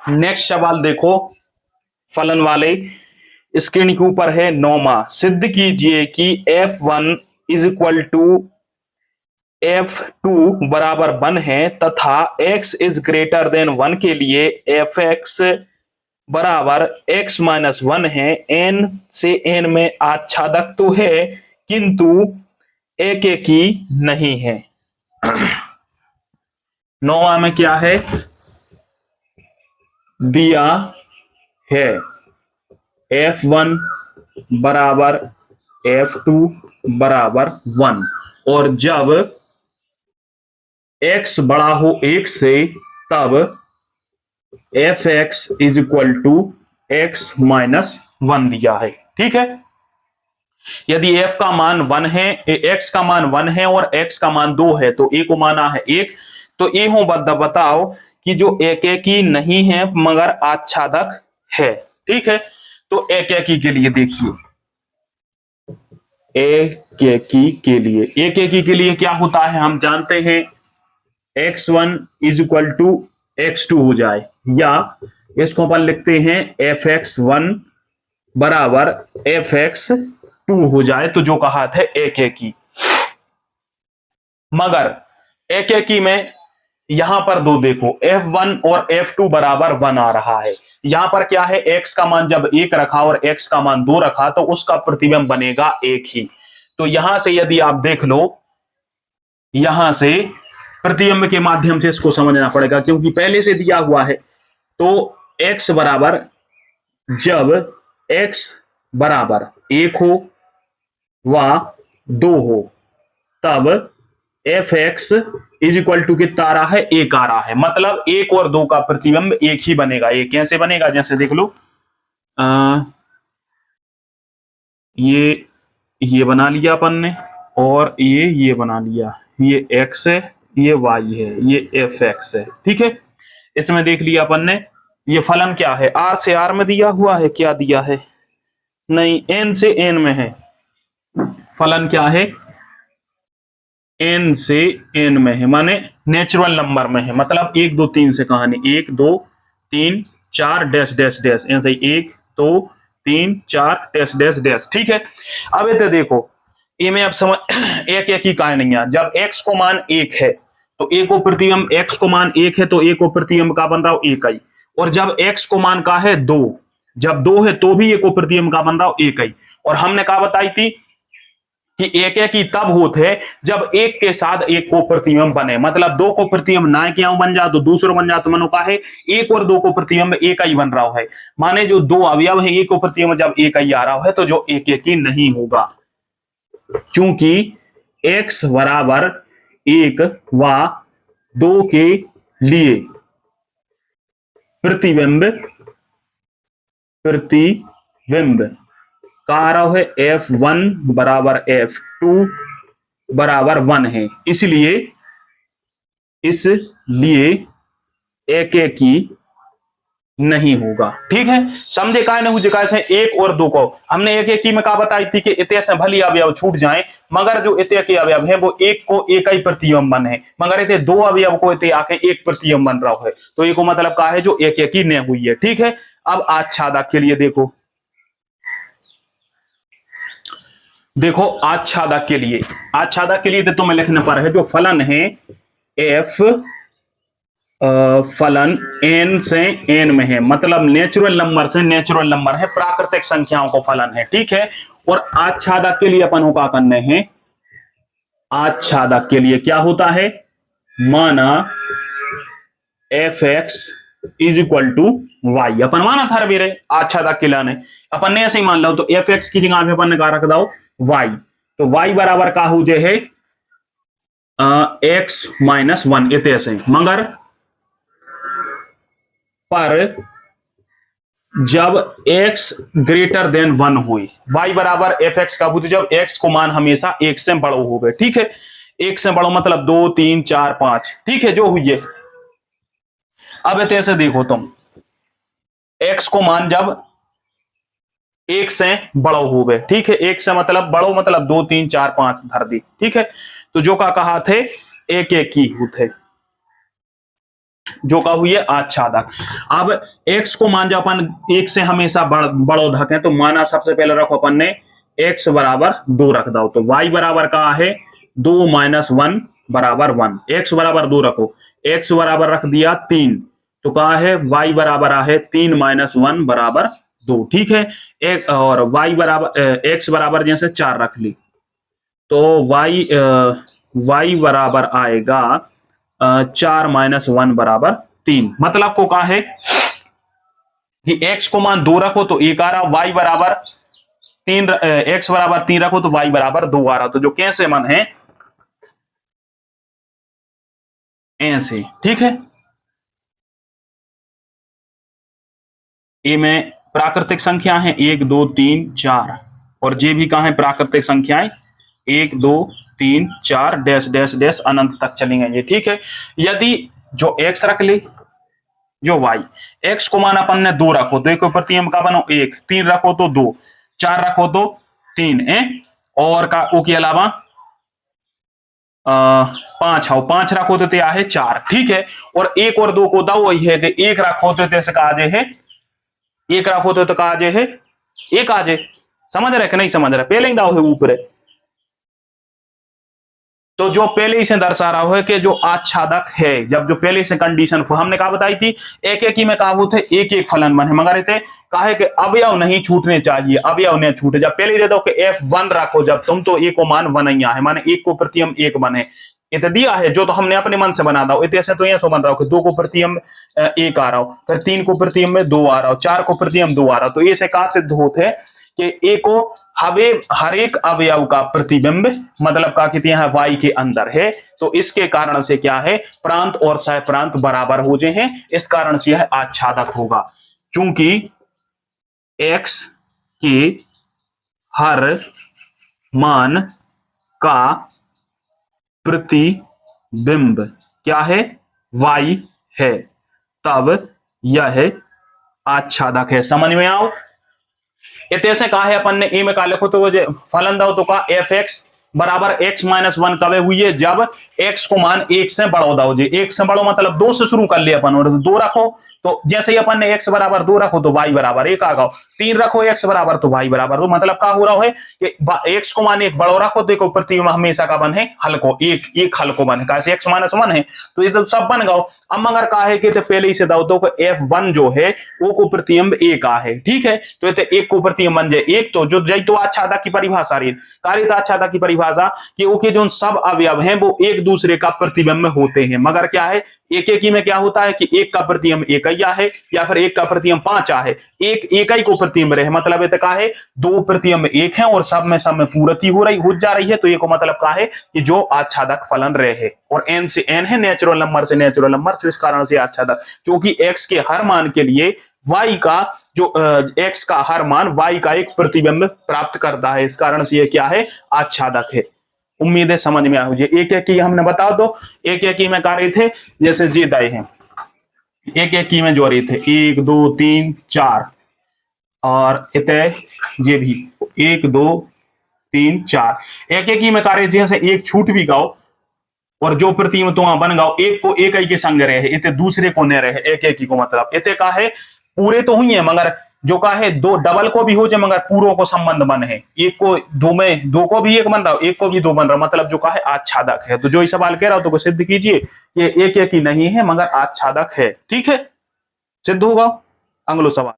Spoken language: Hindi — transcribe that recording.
नेक्स्ट सवाल देखो, फलन वाले स्क्रीन के ऊपर है। 9वां, सिद्ध कीजिए कि F1 is equal to F2 बराबर 1 है तथा x इज ग्रेटर देन 1 के लिए Fx बराबर x माइनस 1 है। n से n में आच्छादक तो है किंतु एक एक ही नहीं है। 9वां में क्या है दिया है, F1 बराबर F2 बराबर 1 और जब x बड़ा हो 1 से तब Fx is equal to x minus 1 दिया है। ठीक है, यदि f का मान 1 है, x का मान 1 है और x का मान 2 है तो a को माना है 1, तो ये हो बताओ कि जो एक एक ही नहीं है मगर आच्छादक है। ठीक है, तो एक एक ही के लिए देखिए, एक एक ही के लिए क्या होता है हम जानते हैं, x1 is equal to x2 हो जाए, या इसको अपन लिखते हैं fx1 बराबर fx2 हो जाए, तो जो कहा था एक एक ही। मगर एक एक ही में यहां पर दो देखो, F1 और F2 बराबर 1 आ रहा है। यहां पर क्या है, x का मान जब 1 रखा और x का मान 2 रखा तो उसका प्रतिबिंब बनेगा एक ही। तो यहां से यदि आप देख लो, यहां से प्रतिबिंब के माध्यम से इसको समझना पड़ेगा क्योंकि पहले से दिया हुआ है। तो x बराबर, जब x बराबर 1 हो व 2 हो तब Fx इज इक्वल टू कितना आ रहा है, 1 आ रहा है। मतलब 1 और 2 का प्रतिबिंब एक ही बनेगा। ये कैसे बनेगा, जैसे देख लो, ये बना लिया अपन ने और ये बना लिया, ये x है, ये y है, ये Fx है। ठीक है, इसमें देख लिया अपन ने, ये फलन क्या है, r से r में दिया हुआ है, क्या दिया है, नहीं n से n में है। फलन क्या है, n से n में है, माने नेचुरल नंबर में है। मतलब 1 2 3 से कहानी 1 2 3 4 डैश डैश डैश, ऐसे 1 2 3 4 डैश डैश डैश। ठीक है, अब ये देखो, ये में अब समझ एक एक ही का नहीं है। जब x को मान 1 है तो a को प्रतिबिंब, x को मान 1 है तो a को प्रतिबिंब का बन रहा हो 1 ही, और जब x को मान का है 2, जब 2 है तो भी a को प्रतिबिंब का बन रहा हो 1 ही। और हमने कहा बताई थी कि एक एक ही तब होते हैं जब एक के साथ एक को प्रतिबिंब बने। मतलब 2 को प्रतिबिंब ना क्या बन जा तो दूसरा बन जा, तो मनो का है 1 और 2 को प्रतिबिंब एक ही बन रहा है। माने जो 2 अवयव है एक को प्रतिबिंब जब एक ही आ रहा है तो जो एक एक ही नहीं होगा, क्योंकि x बराबर 1 व 2 के लिए प्रतिबिंब का रहा है F1 बराबर F2 बराबर 1 है, इसलिए एक एक ही नहीं होगा। ठीक है, समझे का नहीं हुई, कैसे 1 और 2 को हमने एक एक ही में कहा बताई थी कि इतने से भली अवयव छूट जाए, मगर जो इतने के अवयव है वो एक को एक ही प्रतिबिंब बन है, मगर इतने 2 अवयव को इतने आके एक प्रतिबिंब बन रहा है, तो ये को मतलब का है जो एक एक ही नहीं हुई है। ठीक है, अब आच्छादक के लिए देखो, आच्छादक के लिए तो तुम्हें लिखने पर है जो फलन है f, फलन n से n में है, मतलब नेचुरल नंबर से नेचुरल नंबर है, प्राकृतिक संख्याओं को फलन है। ठीक है, और आच्छादक के लिए अपन का करने हैं, आच्छादक के लिए क्या होता है, माना fx is equal to y, अपन माना था रे आच्छादक के लिए अपन ने ऐसे ही मान लो, तो fx की जगह पे अपन ने कहा रख दो y, तो y बराबर का हो जे है x माइनस 1 इतने से, मगर पर जब x ग्रेटर देन 1 हुई, y बराबर fx का बुद्ध जब x को मान हमेशा 1 से बड़ो हो गए। ठीक है, 1 से बड़ो मतलब 2 3 4 5, ठीक है, जो हुई है। अब ऐसे देखो तुम, x को मान जब 1 से बड़ो हो गए, ठीक है, 1 से मतलब बड़ो मतलब 2 3 4 5 धर दी। ठीक है, तो जो का कहा थे एक एक ही होते। जो का हुई है आच्छादक। अब x को मान जा अपन एक से हमेशा बड़ो धकें, तो माना सबसे पहले रखो अपन ने x बराबर 2 रख दो, तो y बराबर का है 2 माइनस 1 बराबर 1। x बराबर 2 रखो, x बराबर रख दिया 3, तो कहा है y बराबर है 3 माइनस 1 बराबर 2। ठीक है, एक और y बराबर x बराबर जैसे 4 रख ली, तो y बराबर आएगा 4 माइनस 1 बराबर 3। मतलब को कहा है कि x को मान 2 रखो तो 1 आ रहा, y बराबर 3, x बराबर 3 रखो तो y बराबर 2 आ रहा। तो जो कैसे मन है ऐसे। ठीक है, ए में प्राकृतिक संख्या है 1 2 3 4, और जे भी कहा है प्राकृतिक संख्याएं 1 2 3 4 डैश डैश डैश अनंत तक चलेंगे ये। ठीक है, यदि जो x रख ली, जो y, x को मान अपन ने 2 रखो तो एक प्रति का बनो 1, 3 रखो तो 2, 4 रखो तो 3 है, और का ओ के अलावा 5 आओ, 5 रखो तो क्या है 4। ठीक है, और 1 और 2 को दो वही है कि 1 रखो तो तैसे कहा जे है 1 रखो तो कहा जे है 1 आ जे। समझ रहे कि नहीं समझ रहे? पहले ही दाओ है ऊपर, तो जो पहले ही से दर्शा रहा है कि जो आच्छादक है, जब जो पहले से कंडीशन हमने कहा बताई थी, एक एक ही में कहा थे एक एक फलन बने, मगर थे कहा है कि अवयव नहीं छूटने चाहिए, अवयव नहीं छूटे। जब पहले दे दो कि F1 रखो, जब तुम तो एक को मान 1 है, माने एक को प्रतियम 1 बने, इत दिया है जो तो हमने अपने मन से बना दो। इतने तो ये बन रहा हो कि 2 को प्रतियम 1 आ रहा हो, फिर 3 को प्रतियम में 2 आ रहा हो, 4 को प्रतियम 2 आ रहा हो, तो ये से कहा सिद्ध होते हैं कि ए को हर एक अवयव का प्रतिबिंब मतलब का कहते हैं y के अंदर है। तो इसके कारण से क्या है, प्रांत और सह प्रांत बराबर हो जाए हैं, इस कारण से यह आच्छादक होगा। चूंकि x के हर मान का प्रतिबिंब क्या है, y है, तब यह आच्छादक है। समझ में आओ? इतने से कहा है अपन ने ए में का लिखो तो फलन दो तो का f(x) बराबर x माइनस 1 कब हुई है, जब x को मान 1 से बढ़ो दो जी। 1 से बढ़ो मतलब 2 से शुरू कर लिया अपन, और 2 रखो तो जैसे ही अपन ने x बराबर 2 रखो तो y बराबर 1 आ गया, 3 रखो x बराबर तो y बराबर 2। मतलब क्या हो रहा है कि x को मान 1 बढ़ो रखो तो एक प्रतिबिंब हमेशा का बन है हल्को, एक हल्को बन है, कैसे x माइनस 1 है तो ये तो सब बन गया। अब मगर कहा है कि पहले ही से दाओ तो f1 जो है वो को प्रतिबिंब 1 आ है। ठीक है, तो ये 1 को प्रतिबिंब बन जाए 1, तो जो जय तो आच्छादक की परिभाषा रही, कारिता आच्छादक की परिभाषा कि ओके जो सब अवयव हैं वो एक दूसरे का प्रतिबिंब होते हैं, मगर क्या है एक एक ही में क्या होता है कि एक का प्रतिबिंब एक ही है, या फिर एक का प्रतिबिंब 5 है, एक ही को प्रतिबिंब रहे, मतलब ये का है 2 प्रतिबिंब 1 है और सब में पूर्ति हो जा रही है, तो ये को मतलब का है कि जो आच्छादक फलन रहे, और n से n है नेचुरल नंबर से नेचुरल नंबर, तो इस कारण से आच्छादक, क्योंकि x के हर मान के लिए y का जो x का हर मान y का एक प्रतिबिंब प्राप्त करता है, इस कारण से ये क्या है आच्छादक है। उम्मीद है समझ में आ जाए। एक एक की हमने बता दो, एक एक की में कार्य थे जैसे जी दाए हैं, एक एक की में जो रहे थे 1 2 3 4, और इतने ये भी 1 2 3 4, एक एक ही में कार्य जैसे एक छूट भी गाओ, और जो प्रतिबिंब तो बन गाओ एक को एक ही के संग रहे, इतने दूसरे को न रहे, एक एक ही को मतलब इतने का है पूरे तो हुई है, मगर जो का है 2 डबल को भी हो जाए मगर पूरों को संबंध बन है, एक को 2 में 2 को भी 1 बन रहा हो, एक को भी 2 बन रहा हो, मतलब जो का है आच्छादक है। तो जो ये सवाल कह रहा हो तो सिद्ध कीजिए ये एक ही नहीं है मगर आच्छादक है। ठीक है, सिद्ध होगा। अगला सवाल।